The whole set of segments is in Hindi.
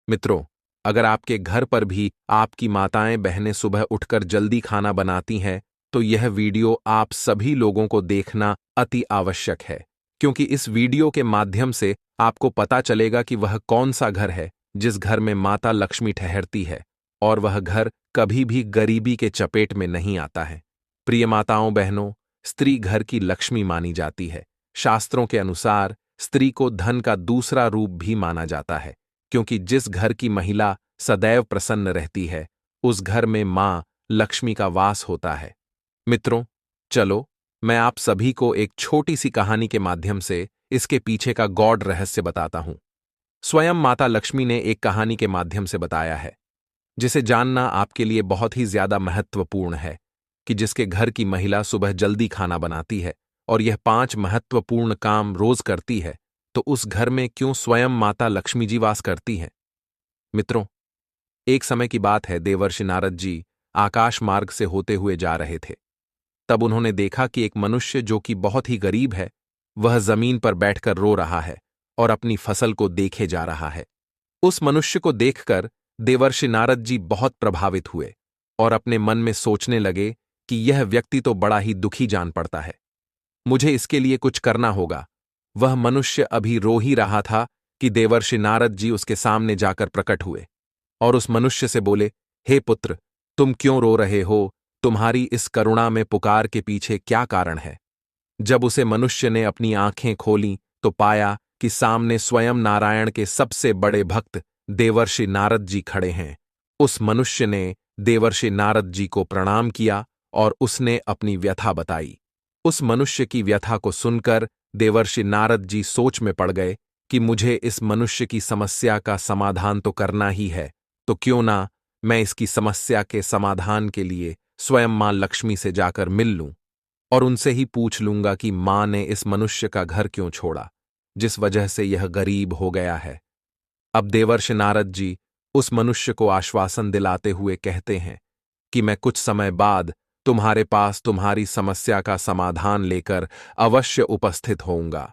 मित्रों, अगर आपके घर पर भी आपकी माताएं बहनें सुबह उठकर जल्दी खाना बनाती हैं, तो यह वीडियो आप सभी लोगों को देखना अति आवश्यक है, क्योंकि इस वीडियो के माध्यम से आपको पता चलेगा कि वह कौन सा घर है जिस घर में माता लक्ष्मी ठहरती है, और वह घर कभी भी गरीबी के चपेट में नहीं आता है। प्रिय माताओं बहनों, स्त्री घर की लक्ष्मी मानी जाती है। शास्त्रों के अनुसार स्त्री को धन का दूसरा रूप भी माना जाता है, क्योंकि जिस घर की महिला सदैव प्रसन्न रहती है, उस घर में मां लक्ष्मी का वास होता है। मित्रों, चलो मैं आप सभी को एक छोटी सी कहानी के माध्यम से इसके पीछे का गॉड रहस्य बताता हूं। स्वयं माता लक्ष्मी ने एक कहानी के माध्यम से बताया है, जिसे जानना आपके लिए बहुत ही ज्यादा महत्वपूर्ण है, कि जिसके घर की महिला सुबह जल्दी खाना बनाती है और यह 5 महत्वपूर्ण काम रोज करती है, तो उस घर में क्यों स्वयं माता लक्ष्मी जी वास करती हैं। मित्रों, एक समय की बात है, देवर्षि नारद जी आकाश मार्ग से होते हुए जा रहे थे। तब उन्होंने देखा कि एक मनुष्य जो कि बहुत ही गरीब है, वह जमीन पर बैठकर रो रहा है और अपनी फसल को देखे जा रहा है। उस मनुष्य को देखकर देवर्षि नारद जी बहुत प्रभावित हुए और अपने मन में सोचने लगे कि यह व्यक्ति तो बड़ा ही दुखी जान पड़ता है, मुझे इसके लिए कुछ करना होगा। वह मनुष्य अभी रो ही रहा था कि देवर्षि नारद जी उसके सामने जाकर प्रकट हुए और उस मनुष्य से बोले, हे पुत्र, तुम क्यों रो रहे हो? तुम्हारी इस करुणा में पुकार के पीछे क्या कारण है? जब उसे मनुष्य ने अपनी आंखें खोलीं तो पाया कि सामने स्वयं नारायण के सबसे बड़े भक्त देवर्षि नारद जी खड़े हैं। उस मनुष्य ने देवर्षि नारद जी को प्रणाम किया और उसने अपनी व्यथा बताई। उस मनुष्य की व्यथा को सुनकर देवर्षि नारद जी सोच में पड़ गए कि मुझे इस मनुष्य की समस्या का समाधान तो करना ही है, तो क्यों ना मैं इसकी समस्या के समाधान के लिए स्वयं मां लक्ष्मी से जाकर मिल लूं और उनसे ही पूछ लूंगा कि मां ने इस मनुष्य का घर क्यों छोड़ा, जिस वजह से यह गरीब हो गया है। अब देवर्षि नारद जी उस मनुष्य को आश्वासन दिलाते हुए कहते हैं कि मैं कुछ समय बाद तुम्हारे पास तुम्हारी समस्या का समाधान लेकर अवश्य उपस्थित होऊंगा।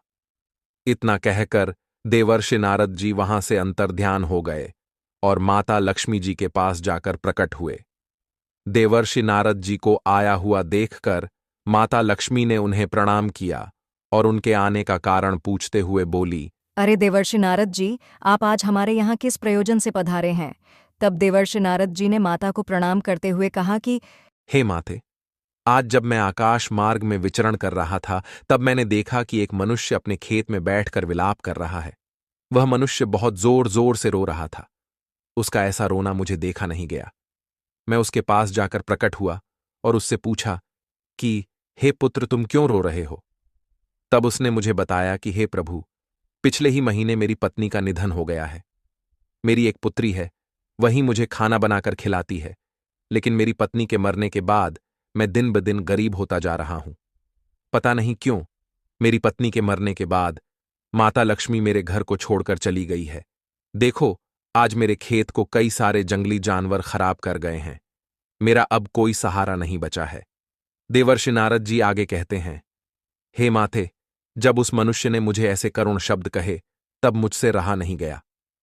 इतना कहकर देवर्षि नारद जी वहां से अंतर्ध्यान हो गए और माता लक्ष्मी जी के पास जाकर प्रकट हुए। देवर्षि नारद जी को आया हुआ देखकर माता लक्ष्मी ने उन्हें प्रणाम किया और उनके आने का कारण पूछते हुए बोली, अरे देवर्षि नारद जी, आप आज हमारे यहाँ किस प्रयोजन से पधारे हैं? तब देवर्षि नारद जी ने माता को प्रणाम करते हुए कहा कि हे माते, आज जब मैं आकाश मार्ग में विचरण कर रहा था, तब मैंने देखा कि एक मनुष्य अपने खेत में बैठकर विलाप कर रहा है। वह मनुष्य बहुत जोर जोर से रो रहा था। उसका ऐसा रोना मुझे देखा नहीं गया। मैं उसके पास जाकर प्रकट हुआ और उससे पूछा कि हे पुत्र, तुम क्यों रो रहे हो? तब उसने मुझे बताया कि हे प्रभु, पिछले ही महीने मेरी पत्नी का निधन हो गया है। मेरी एक पुत्री है, वही मुझे खाना बनाकर खिलाती है, लेकिन मेरी पत्नी के मरने के बाद मैं दिन ब दिन गरीब होता जा रहा हूं। पता नहीं क्यों मेरी पत्नी के मरने के बाद माता लक्ष्मी मेरे घर को छोड़कर चली गई है। देखो, आज मेरे खेत को कई सारे जंगली जानवर खराब कर गए हैं। मेरा अब कोई सहारा नहीं बचा है। देवर्षि नारद जी आगे कहते हैं, हे माते, जब उस मनुष्य ने मुझे ऐसे करुण शब्द कहे, तब मुझसे रहा नहीं गया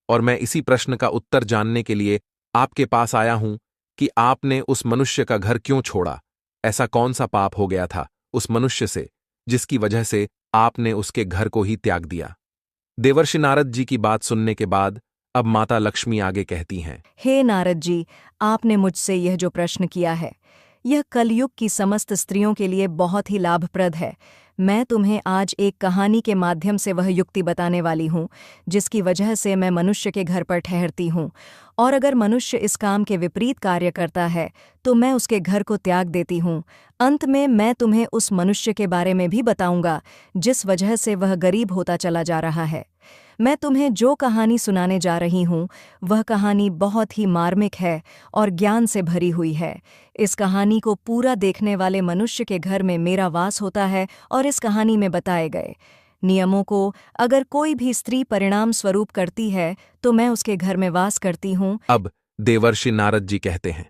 और मैं इसी प्रश्न का उत्तर जानने के लिए आपके पास आया हूं कि आपने उस मनुष्य का घर क्यों छोड़ा। ऐसा कौन सा पाप हो गया था उस मनुष्य से, जिसकी वजह से आपने उसके घर को ही त्याग दिया। देवर्षि नारद जी की बात सुनने के बाद अब माता लक्ष्मी आगे कहती हैं, हे नारद जी, आपने मुझसे यह जो प्रश्न किया है, यह कलयुग की समस्त स्त्रियों के लिए बहुत ही लाभप्रद है। मैं तुम्हें आज एक कहानी के माध्यम से वह युक्ति बताने वाली हूँ, जिसकी वजह से मैं मनुष्य के घर पर ठहरती हूँ, और अगर मनुष्य इस काम के विपरीत कार्य करता है तो मैं उसके घर को त्याग देती हूँ। अंत में मैं तुम्हें उस मनुष्य के बारे में भी बताऊंगा, जिस वजह से वह गरीब होता चला जा रहा है। मैं तुम्हें जो कहानी सुनाने जा रही हूँ, वह कहानी बहुत ही मार्मिक है और ज्ञान से भरी हुई है। इस कहानी को पूरा देखने वाले मनुष्य के घर में मेरा वास होता है और इस कहानी में बताए गए नियमों को अगर कोई भी स्त्री परिणाम स्वरूप करती है तो मैं उसके घर में वास करती हूँ। अब देवर्षि नारद जी कहते हैं,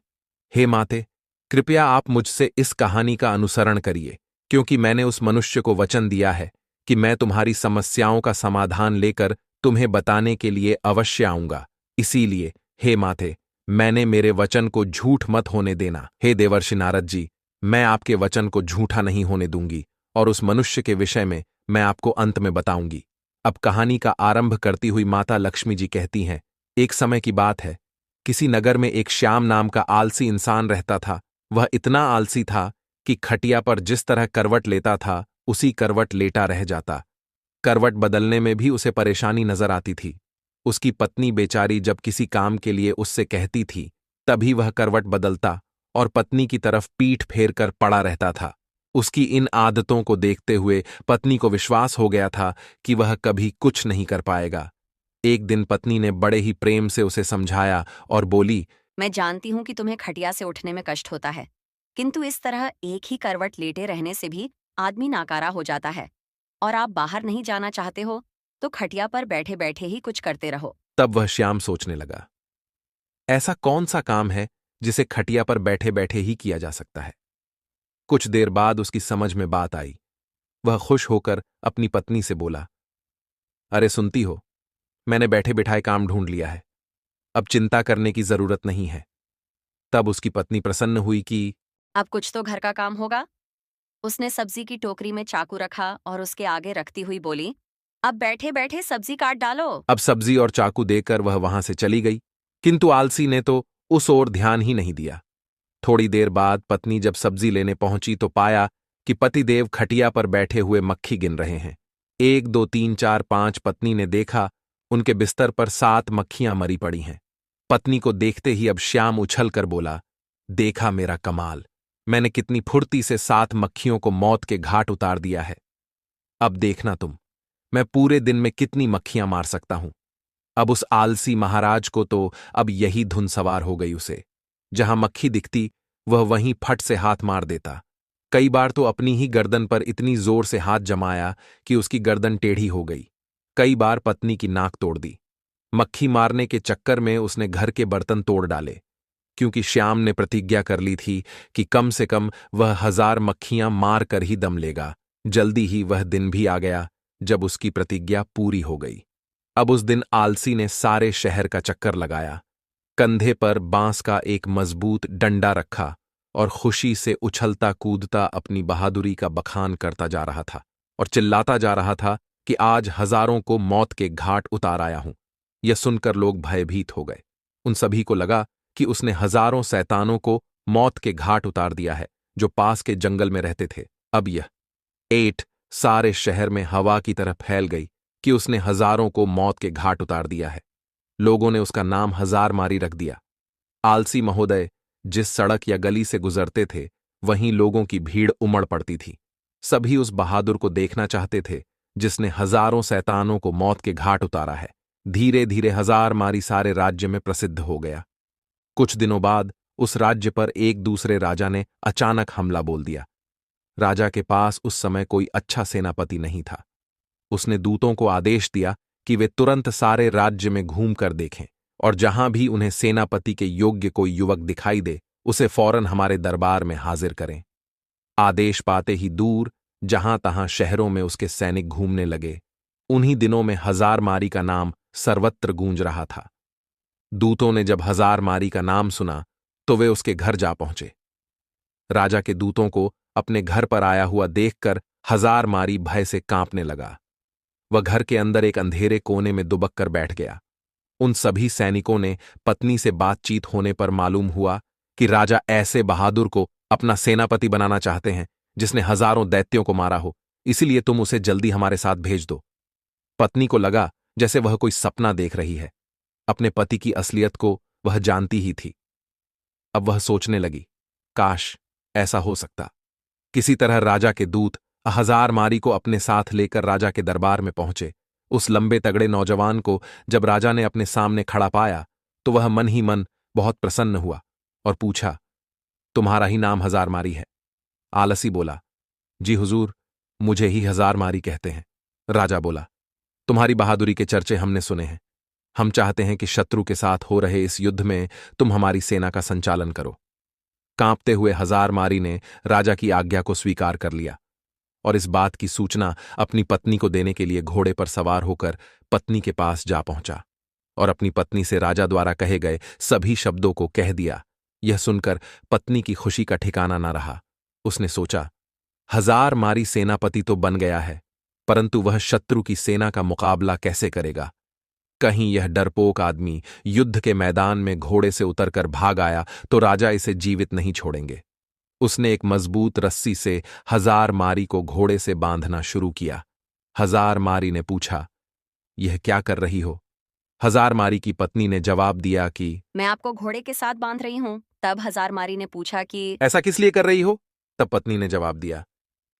हे माते, कृपया आप मुझसे इस कहानी का अनुसरण करिए, क्योंकि मैंने उस मनुष्य को वचन दिया है कि मैं तुम्हारी समस्याओं का समाधान लेकर तुम्हें बताने के लिए अवश्य आऊंगा। इसीलिए हे माते, मैंने मेरे वचन को झूठ मत होने देना। हे देवर्षि नारद जी, मैं आपके वचन को झूठा नहीं होने दूंगी और उस मनुष्य के विषय में मैं आपको अंत में बताऊंगी। अब कहानी का आरंभ करती हुई माता लक्ष्मी जी कहती हैं, एक समय की बात है, किसी नगर में एक श्याम नाम का आलसी इंसान रहता था। वह इतना आलसी था कि खटिया पर जिस तरह करवट लेता था उसी करवट लेटा रह जाता। करवट बदलने में भी उसे परेशानी नजर आती थी। उसकी पत्नी बेचारी जब किसी काम के लिए उससे कहती थी, तभी वह करवट बदलता और पत्नी की तरफ पीठ फेर कर पड़ा रहता था। उसकी इन आदतों को देखते हुए पत्नी को विश्वास हो गया था कि वह कभी कुछ नहीं कर पाएगा। एक दिन पत्नी ने बड़े ही प्रेम से उसे समझाया और बोली, मैं जानती हूँ कि तुम्हें खटिया से उठने में कष्ट होता है, किंतु इस तरह एक ही करवट लेटे रहने से भी आदमी नाकारा हो जाता है, और आप बाहर नहीं जाना चाहते हो तो खटिया पर बैठे बैठे ही कुछ करते रहो। तब वह श्याम सोचने लगा, ऐसा कौन सा काम है जिसे खटिया पर बैठे बैठे ही किया जा सकता है। कुछ देर बाद उसकी समझ में बात आई। वह खुश होकर अपनी पत्नी से बोला, अरे सुनती हो, मैंने बैठे बिठाए काम ढूंढ लिया है, अब चिंता करने की जरूरत नहीं है। तब उसकी पत्नी प्रसन्न हुई कि अब कुछ तो घर का काम होगा। उसने सब्जी की टोकरी में चाकू रखा और उसके आगे रखती हुई बोली, अब बैठे बैठे सब्जी काट डालो। अब सब्जी और चाकू देकर वह वहां से चली गई, किंतु आलसी ने तो उस ओर ध्यान ही नहीं दिया। थोड़ी देर बाद पत्नी जब सब्जी लेने पहुंची तो पाया कि पतिदेव खटिया पर बैठे हुए मक्खी गिन रहे हैं। 1 2 3 4 5 पत्नी ने देखा, उनके बिस्तर पर 7 मक्खियां मरी पड़ी हैं। पत्नी को देखते ही अब श्याम उछल कर बोला, देखा मेरा कमाल, मैंने कितनी फुर्ती से 7 मक्खियों को मौत के घाट उतार दिया है। अब देखना तुम, मैं पूरे दिन में कितनी मक्खियां मार सकता हूं। अब उस आलसी महाराज को तो अब यही धुन सवार हो गई उसे। जहां मक्खी दिखती वह वहीं फट से हाथ मार देता। कई बार तो अपनी ही गर्दन पर इतनी जोर से हाथ जमाया कि उसकी गर्दन टेढ़ी हो गई। कई बार पत्नी की नाक तोड़ दी। मक्खी मारने के चक्कर में उसने घर के बर्तन तोड़ डाले, क्योंकि श्याम ने प्रतिज्ञा कर ली थी कि कम से कम वह 1000 मक्खियां मार कर ही दम लेगा। जल्दी ही वह दिन भी आ गया जब उसकी प्रतिज्ञा पूरी हो गई। अब उस दिन आलसी ने सारे शहर का चक्कर लगाया, कंधे पर बांस का एक मजबूत डंडा रखा और खुशी से उछलता कूदता अपनी बहादुरी का बखान करता जा रहा था और चिल्लाता जा रहा था कि आज हजारों को मौत के घाट उतार आया हूं। यह सुनकर लोग भयभीत हो गए। उन सभी को लगा कि उसने हजारों शैतानों को मौत के घाट उतार दिया है जो पास के जंगल में रहते थे। अब यह ऐंठ सारे शहर में हवा की तरह फैल गई कि उसने हजारों को मौत के घाट उतार दिया है। लोगों ने उसका नाम हजार मारी रख दिया। आलसी महोदय जिस सड़क या गली से गुजरते थे वहीं लोगों की भीड़ उमड़ पड़ती थी। सभी उस बहादुर को देखना चाहते थे जिसने हजारों शैतानों को मौत के घाट उतारा है। धीरे धीरे हजार मारी सारे राज्य में प्रसिद्ध हो गया। कुछ दिनों बाद उस राज्य पर एक दूसरे राजा ने अचानक हमला बोल दिया। राजा के पास उस समय कोई अच्छा सेनापति नहीं था। उसने दूतों को आदेश दिया कि वे तुरंत सारे राज्य में घूम कर देखें और जहां भी उन्हें सेनापति के योग्य कोई युवक दिखाई दे उसे फौरन हमारे दरबार में हाजिर करें। आदेश पाते ही दूर जहां तहां शहरों में उसके सैनिक घूमने लगे। उन्हीं दिनों में हजार मारी का नाम सर्वत्र गूंज रहा था। दूतों ने जब हजार मारी का नाम सुना तो वे उसके घर जा पहुंचे। राजा के दूतों को अपने घर पर आया हुआ देखकर हजार मारी भय से कांपने लगा। वह घर के अंदर एक अंधेरे कोने में दुबक कर बैठ गया। उन सभी सैनिकों ने पत्नी से बातचीत होने पर मालूम हुआ कि राजा ऐसे बहादुर को अपना सेनापति बनाना चाहते हैं जिसने हजारों दैत्यों को मारा हो, इसलिए तुम उसे जल्दी हमारे साथ भेज दो। पत्नी को लगा जैसे वह कोई सपना देख रही है। अपने पति की असलियत को वह जानती ही थी। अब वह सोचने लगी, काश ऐसा हो सकता। किसी तरह राजा के दूत हजार मारी को अपने साथ लेकर राजा के दरबार में पहुंचे। उस लंबे तगड़े नौजवान को जब राजा ने अपने सामने खड़ा पाया तो वह मन ही मन बहुत प्रसन्न हुआ और पूछा, तुम्हारा ही नाम हजार मारी है? आलसी बोला, जी हुजूर, मुझे ही हजार मारी कहते हैं। राजा बोला, तुम्हारी बहादुरी के चर्चे हमने सुने हैं। हम चाहते हैं कि शत्रु के साथ हो रहे इस युद्ध में तुम हमारी सेना का संचालन करो। कांपते हुए हजार मारी ने राजा की आज्ञा को स्वीकार कर लिया और इस बात की सूचना अपनी पत्नी को देने के लिए घोड़े पर सवार होकर पत्नी के पास जा पहुंचा। और अपनी पत्नी से राजा द्वारा कहे गए सभी शब्दों को कह दिया। यह सुनकर पत्नी की खुशी का ठिकाना न रहा। उसने सोचा, 1000 मारी सेनापति तो बन गया है, परंतु वह शत्रु की सेना का मुकाबला कैसे करेगा? कहीं यह डरपोक आदमी युद्ध के मैदान में घोड़े से उतरकर भाग आया तो राजा इसे जीवित नहीं छोड़ेंगे। उसने एक मजबूत रस्सी से 1000 मारी को घोड़े से बांधना शुरू किया। 1000 मारी ने पूछा, यह क्या कर रही हो? 1000 मारी की पत्नी ने जवाब दिया कि मैं आपको घोड़े के साथ बांध रही हूँ। तब 1000 मारी ने पूछा कि ऐसा किस लिए कर रही हो? तब पत्नी ने जवाब दिया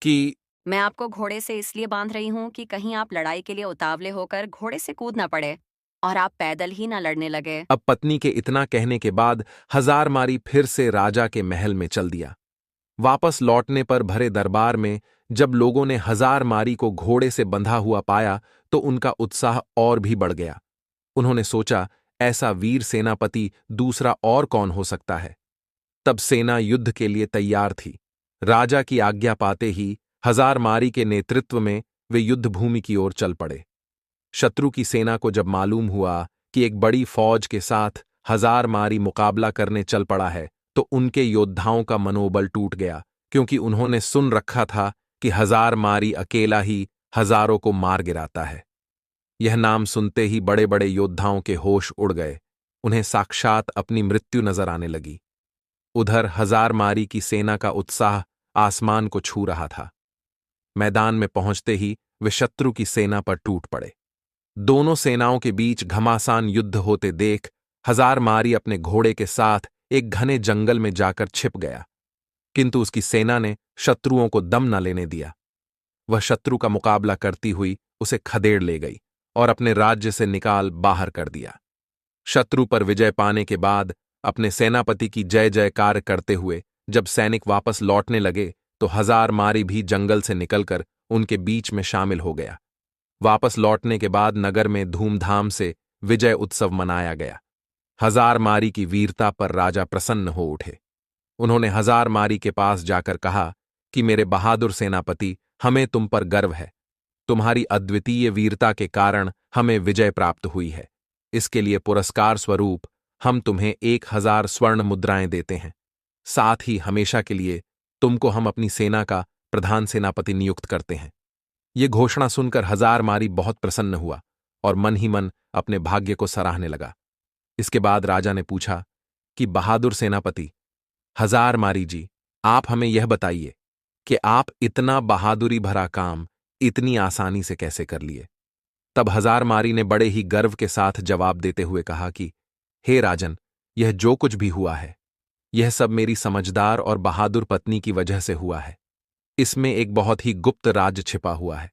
कि मैं आपको घोड़े से इसलिए बांध रही हूँ कि कहीं आप लड़ाई के लिए उतावले होकर घोड़े से कूद न पड़े और आप पैदल ही न लड़ने लगे। अब पत्नी के इतना कहने के बाद 1000 मारी फिर से राजा के महल में चल दिया। वापस लौटने पर भरे दरबार में जब लोगों ने 1000 मारी को घोड़े से बंधा हुआ पाया तो उनका उत्साह और भी बढ़ गया। उन्होंने सोचा, ऐसा वीर सेनापति दूसरा और कौन हो सकता है? तब सेना युद्ध के लिए तैयार थी। राजा की आज्ञा पाते ही 1000 मारी के नेतृत्व में वे युद्ध भूमि की ओर चल पड़े। शत्रु की सेना को जब मालूम हुआ कि एक बड़ी फौज के साथ 1000 मारी मुकाबला करने चल पड़ा है तो उनके योद्धाओं का मनोबल टूट गया, क्योंकि उन्होंने सुन रखा था कि 1000 मारी अकेला ही हजारों को मार गिराता है। यह नाम सुनते ही बड़े बड़े योद्धाओं के होश उड़ गए। उन्हें साक्षात अपनी मृत्यु नजर आने लगी। उधर 1000 मारी की सेना का उत्साह आसमान को छू रहा था। मैदान में पहुंचते ही वे शत्रु की सेना पर टूट पड़े। दोनों सेनाओं के बीच घमासान युद्ध होते देख 1000 मारी अपने घोड़े के साथ एक घने जंगल में जाकर छिप गया, किंतु उसकी सेना ने शत्रुओं को दम न लेने दिया। वह शत्रु का मुकाबला करती हुई उसे खदेड़ ले गई और अपने राज्य से निकाल बाहर कर दिया। शत्रु पर विजय पाने के बाद अपने सेनापति की जय जयकार करते हुए जब सैनिक वापस लौटने लगे तो 1000 मारी भी जंगल से निकलकर उनके बीच में शामिल हो गया। वापस लौटने के बाद नगर में धूमधाम से विजय उत्सव मनाया गया। 1000 मारी की वीरता पर राजा प्रसन्न हो उठे। उन्होंने 1000 मारी के पास जाकर कहा कि मेरे बहादुर सेनापति, हमें तुम पर गर्व है। तुम्हारी अद्वितीय वीरता के कारण हमें विजय प्राप्त हुई है। इसके लिए पुरस्कार स्वरूप हम तुम्हें 1000 स्वर्ण मुद्राएं देते हैं। साथ ही हमेशा के लिए तुमको हम अपनी सेना का प्रधान सेनापति नियुक्त करते हैं। ये घोषणा सुनकर 1000 मारी बहुत प्रसन्न हुआ और मन ही मन अपने भाग्य को सराहने लगा। इसके बाद राजा ने पूछा कि बहादुर सेनापति 1000 मारी जी, आप हमें यह बताइए कि आप इतना बहादुरी भरा काम इतनी आसानी से कैसे कर लिए? तब 1000 मारी ने बड़े ही गर्व के साथ जवाब देते हुए कहा कि हे राजन, यह जो कुछ भी हुआ है यह सब मेरी समझदार और बहादुर पत्नी की वजह से हुआ है। इसमें एक बहुत ही गुप्त राज छिपा हुआ है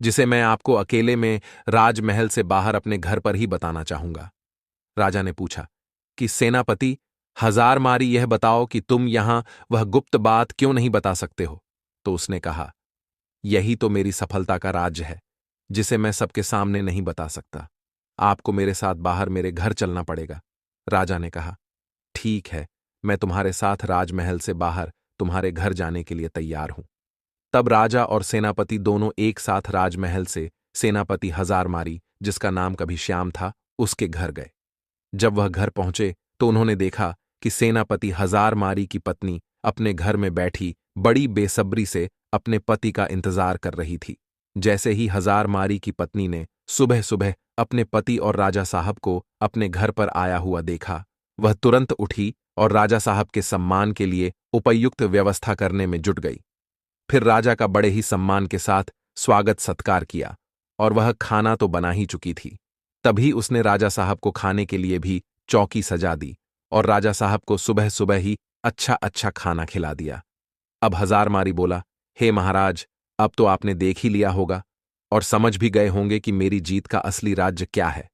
जिसे मैं आपको अकेले में राजमहल से बाहर अपने घर पर ही बताना चाहूंगा। राजा ने पूछा कि सेनापति 1000 मारी, यह बताओ कि तुम यहां वह गुप्त बात क्यों नहीं बता सकते हो? तो उसने कहा, यही तो मेरी सफलता का राज है जिसे मैं सबके सामने नहीं बता सकता। आपको मेरे साथ बाहर मेरे घर चलना पड़ेगा। राजा ने कहा, ठीक है, मैं तुम्हारे साथ राजमहल से बाहर तुम्हारे घर जाने के लिए तैयार हूं। तब राजा और सेनापति दोनों एक साथ राजमहल से सेनापति 1000 मारी, जिसका नाम कभी श्याम था, उसके घर गए। जब वह घर पहुंचे तो उन्होंने देखा कि सेनापति 1000 मारी की पत्नी अपने घर में बैठी बड़ी बेसब्री से अपने पति का इंतजार कर रही थी। जैसे ही 1000 मारी की पत्नी ने सुबह सुबह अपने पति और राजा साहब को अपने घर पर आया हुआ देखा, वह तुरंत उठी और राजा साहब के सम्मान के लिए उपयुक्त व्यवस्था करने में जुट गई। फिर राजा का बड़े ही सम्मान के साथ स्वागत सत्कार किया और वह खाना तो बना ही चुकी थी। तभी उसने राजा साहब को खाने के लिए भी चौकी सजा दी और राजा साहब को सुबह सुबह ही अच्छा अच्छा खाना खिला दिया। अब 1000 मारी बोला, हे महाराज, अब तो आपने देख ही लिया होगा और समझ भी गए होंगे कि मेरी जीत का असली राज्य क्या है।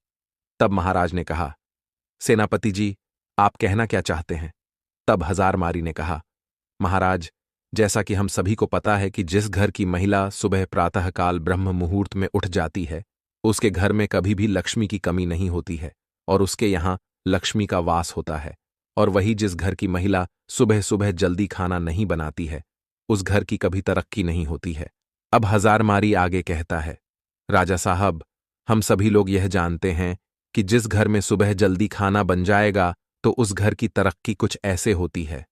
तब महाराज ने कहा, सेनापति जी, आप कहना क्या चाहते हैं? तब 1000 मारी ने कहा, महाराज, जैसा कि हम सभी को पता है कि जिस घर की महिला सुबह प्रातःकाल ब्रह्म मुहूर्त में उठ जाती है उसके घर में कभी भी लक्ष्मी की कमी नहीं होती है और उसके यहाँ लक्ष्मी का वास होता है। और वही जिस घर की महिला सुबह सुबह जल्दी खाना नहीं बनाती है उस घर की कभी तरक्की नहीं होती है। अब 1000 मारी आगे कहता है, राजा साहब, हम सभी लोग यह जानते हैं कि जिस घर में सुबह जल्दी खाना बन जाएगा तो उस घर की तरक्की कुछ ऐसे होती है।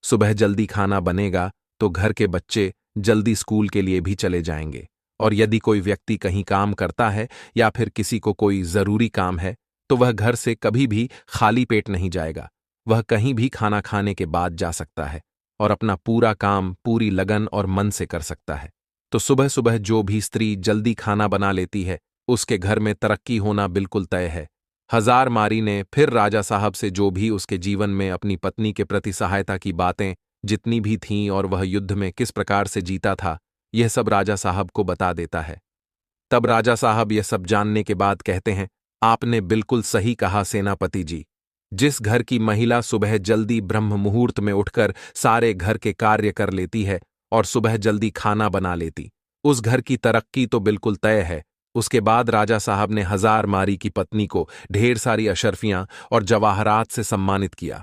सुबह जल्दी खाना बनेगा तो घर के बच्चे जल्दी स्कूल के लिए भी चले जाएंगे, और यदि कोई व्यक्ति कहीं काम करता है या फिर किसी को कोई जरूरी काम है तो वह घर से कभी भी खाली पेट नहीं जाएगा। वह कहीं भी खाना खाने के बाद जा सकता है और अपना पूरा काम पूरी लगन और मन से कर सकता है। तो सुबह सुबह जो भी स्त्री जल्दी खाना बना लेती है उसके घर में तरक्की होना बिल्कुल तय है। हजार मारी ने फिर राजा साहब से जो भी उसके जीवन में अपनी पत्नी के प्रति सहायता की बातें जितनी भी थीं और वह युद्ध में किस प्रकार से जीता था, यह सब राजा साहब को बता देता है। तब राजा साहब यह सब जानने के बाद कहते हैं, आपने बिल्कुल सही कहा सेनापति जी। जिस घर की महिला सुबह जल्दी ब्रह्म मुहूर्त में उठकर सारे घर के कार्य कर लेती है और सुबह जल्दी खाना बना लेती, उस घर की तरक्की तो बिल्कुल तय है। उसके बाद राजा साहब ने हजार मारी की पत्नी को ढेर सारी अशर्फियां और जवाहरात से सम्मानित किया।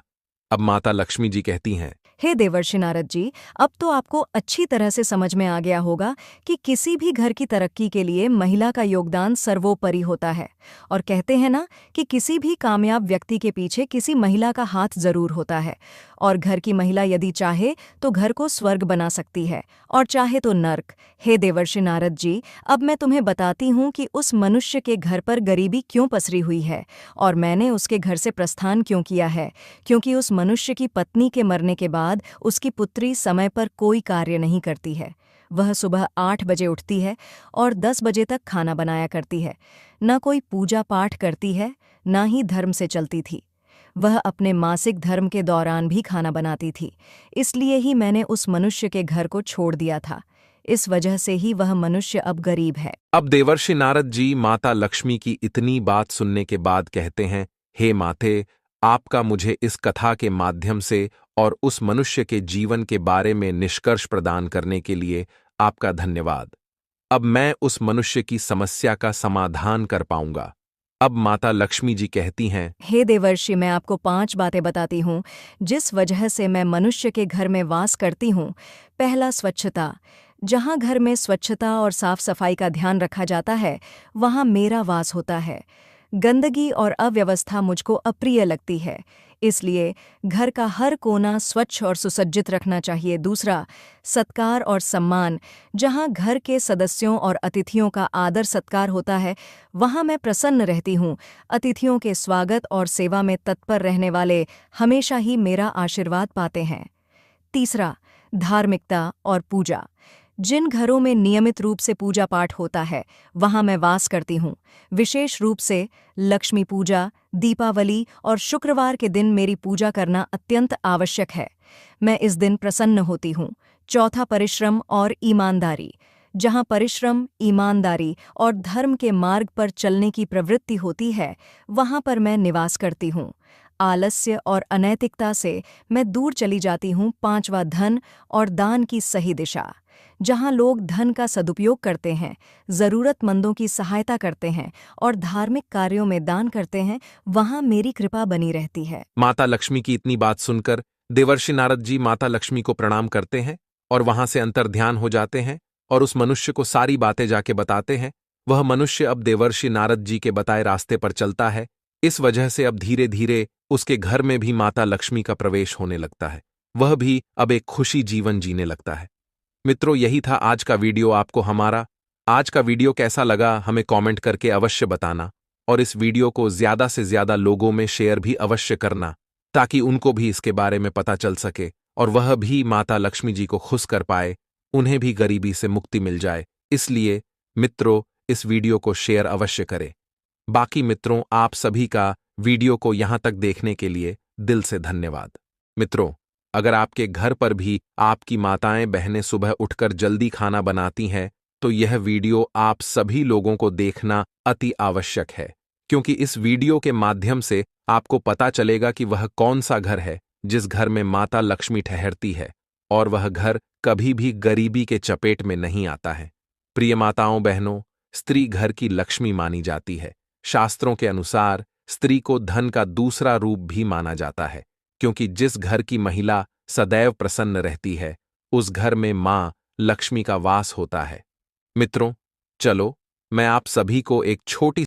अब माता लक्ष्मी जी कहती हैं, हे देवर्षि नारद जी, अब तो आपको अच्छी तरह से समझ में आ गया होगा कि किसी भी घर की तरक्की के लिए महिला का योगदान सर्वोपरि होता है। और कहते हैं ना कि किसी भी कामयाब व्यक्ति के पीछे किसी महिला का हाथ जरूर होता है। और घर की महिला यदि चाहे तो घर को स्वर्ग बना सकती है और चाहे तो नर्क। हे देवर्षि नारद जी, अब मैं तुम्हें बताती हूँ कि उस मनुष्य के घर पर गरीबी क्यों पसरी हुई है और मैंने उसके घर से प्रस्थान क्यों किया है। क्योंकि उस मनुष्य की पत्नी के मरने के बाद उसकी पुत्री समय पर कोई कार्य नहीं करती है। वह सुबह 8 बजे उठती है और 10 बजे तक खाना बनाया करती है। न कोई पूजा पाठ करती है, न ही धर्म से चलती थी। वह अपने मासिक धर्म के दौरान भी खाना बनाती थी। इसलिए ही मैंने उस मनुष्य के घर को छोड़ दिया था। इस वजह से ही वह मनुष्य अब गरीब है। अब देवर्षि नारद जी माता लक्ष्मी की इतनी बात सुनने के बाद कहते हैं, हे माते, आपका मुझे इस कथा के माध्यम से और उस मनुष्य के जीवन के बारे में निष्कर्ष प्रदान करने के लिए आपका धन्यवाद। अब मैं उस मनुष्य की समस्या का समाधान कर पाऊंगा। अब माता लक्ष्मी जी कहती हैं, हे देवर्षि, मैं आपको 5 बातें बताती हूँ जिस वजह से मैं मनुष्य के घर में वास करती हूँ। पहला, स्वच्छता। जहाँ घर में स्वच्छता और साफ सफाई का ध्यान रखा जाता है वहाँ मेरा वास होता है। गंदगी और अव्यवस्था मुझको अप्रिय लगती है, इसलिए घर का हर कोना स्वच्छ और सुसज्जित रखना चाहिए। दूसरा, सत्कार और सम्मान। जहाँ घर के सदस्यों और अतिथियों का आदर सत्कार होता है वहाँ मैं प्रसन्न रहती हूँ। अतिथियों के स्वागत और सेवा में तत्पर रहने वाले हमेशा ही मेरा आशीर्वाद पाते हैं। तीसरा, धार्मिकता और पूजा। जिन घरों में नियमित रूप से पूजा पाठ होता है वहाँ मैं वास करती हूँ। विशेष रूप से लक्ष्मी पूजा, दीपावली और शुक्रवार के दिन मेरी पूजा करना अत्यंत आवश्यक है। मैं इस दिन प्रसन्न होती हूँ। चौथा, परिश्रम और ईमानदारी। जहाँ परिश्रम, ईमानदारी और धर्म के मार्ग पर चलने की प्रवृत्ति होती है वहाँ पर मैं निवास करती हूँ। आलस्य और अनैतिकता से मैं दूर चली जाती हूँ। पांचवा, धन और दान की सही दिशा। जहाँ लोग धन का सदुपयोग करते हैं, जरूरतमंदों की सहायता करते हैं और धार्मिक कार्यों में दान करते हैं, वहाँ मेरी कृपा बनी रहती है। माता लक्ष्मी की इतनी बात सुनकर देवर्षि नारद जी माता लक्ष्मी को प्रणाम करते हैं और वहां से अंतर्ध्यान हो जाते हैं और उस मनुष्य को सारी बातें जाके बताते हैं। वह मनुष्य अब देवर्षि नारद जी के बताए रास्ते पर चलता है। इस वजह से अब धीरे धीरे उसके घर में भी माता लक्ष्मी का प्रवेश होने लगता है। वह भी अब एक खुशी जीवन जीने लगता है। मित्रों, यही था आज का वीडियो। आपको हमारा आज का वीडियो कैसा लगा हमें कमेंट करके अवश्य बताना और इस वीडियो को ज्यादा से ज्यादा लोगों में शेयर भी अवश्य करना ताकि उनको भी इसके बारे में पता चल सके और वह भी माता लक्ष्मी जी को खुश कर पाए, उन्हें भी गरीबी से मुक्ति मिल जाए। इसलिए मित्रों, इस वीडियो को शेयर अवश्य करें। बाकी मित्रों, आप सभी का वीडियो को यहां तक देखने के लिए दिल से धन्यवाद। मित्रों, अगर आपके घर पर भी आपकी माताएं बहनें सुबह उठकर जल्दी खाना बनाती हैं तो यह वीडियो आप सभी लोगों को देखना अति आवश्यक है, क्योंकि इस वीडियो के माध्यम से आपको पता चलेगा कि वह कौन सा घर है जिस घर में माता लक्ष्मी ठहरती है और वह घर कभी भी गरीबी के चपेट में नहीं आता है। प्रिय माताओं बहनों, स्त्री घर की लक्ष्मी मानी जाती है। शास्त्रों के अनुसार स्त्री को धन का दूसरा रूप भी माना जाता है, क्योंकि जिस घर की महिला सदैव प्रसन्न रहती है उस घर में मां लक्ष्मी का वास होता है। मित्रों, चलो मैं आप सभी को एक छोटी